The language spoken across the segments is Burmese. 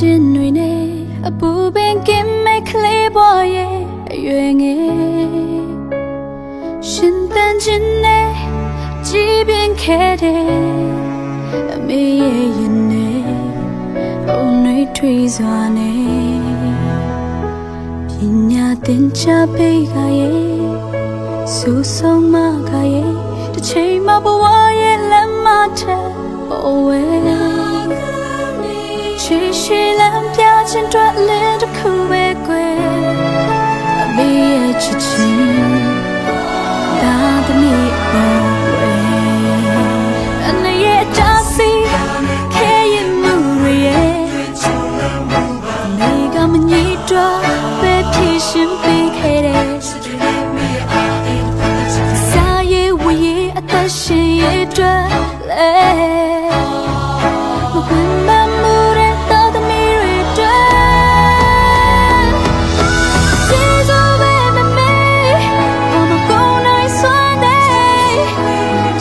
ခြင်းတွေနဲ့အပူပင်ကင်းမဲ့ကလေးဘဝရဲ့အရွယ်ငယ်ရှင်သန်ခြင်းနဲ့ကြည်ပြင်းခဲ့တဲ့အမေရဲ့ရင်နဲ့အုံနှွေးထွေးစွာနဲ့ပညာသင်ကြားပေးကရဲ့ဆူဆုံးမကရဲ့တစ်ချိန်မှဘဝရဲ့လမ်းမထက်ပေါ်ဝဲချီရှိလမ်းပြခြင်းတွေ့လင်းတစ်ခုပဲကွယ်အမေရဲ့ချစ်ချင်းဒါသမီးပေါ်ဝဲအနေရဲ့တာစီခဲရင်မှုရဲ့နေကမညစ်တော့ပဲဖြစ်ရှင်ပေးခဲ့တဲ့စာရေးဝရေးအသက်ရှင်ရဲ့အတွက်လဲမကွန်းမမှုတဲ့တော်သမီးတွေအတွက်ကျေးဇူးပဲမမေဘာမကုန်နိုင်စွမ်းတဲ့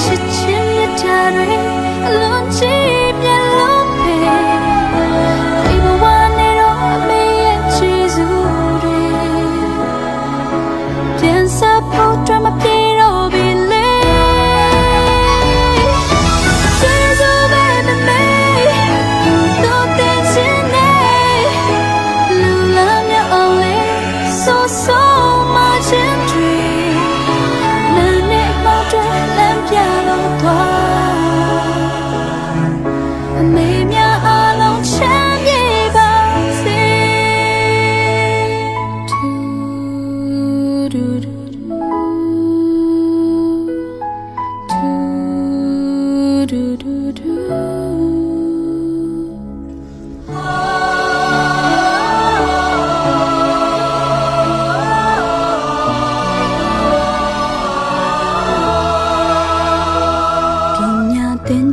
ချစ်ချင်းမြတ်တာတွေအလုံးကြီးပြတ်လို့ပဲဒီဘဝနဲ့တော့အမေရဲ့ကျေးဇူးတွေပြန်စားဖို့တမပြေတော့ပြီလေ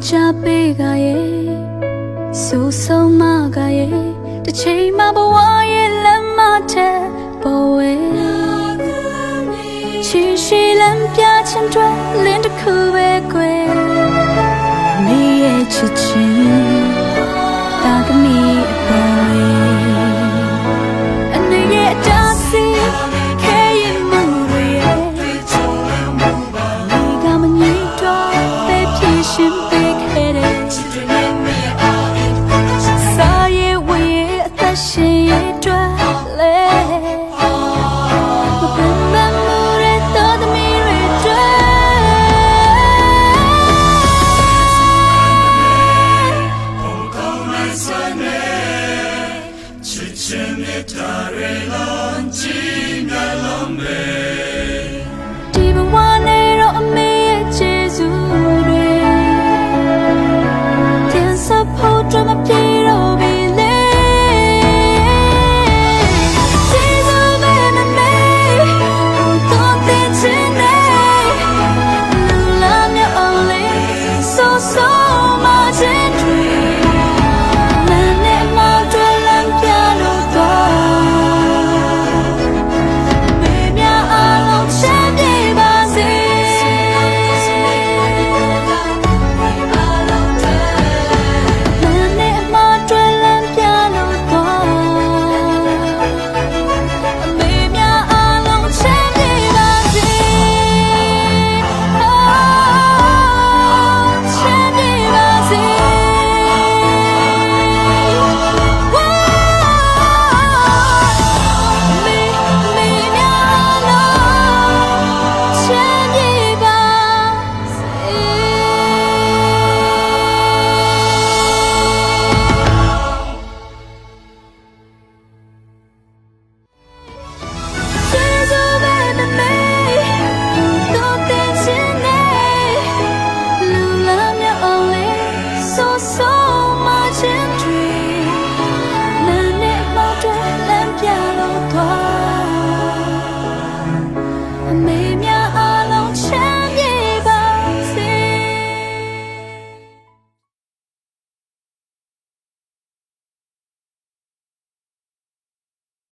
ချပေးကရဲ့ဆူဆုံးမကရဲ့တစ်ချိန်မှဘဝရဲ့လမ်းမထက်ပေါ်ဝဲချီရှိလမ်းပြခြင်းတွေ့လင်းတစ်ခုပဲကွယ်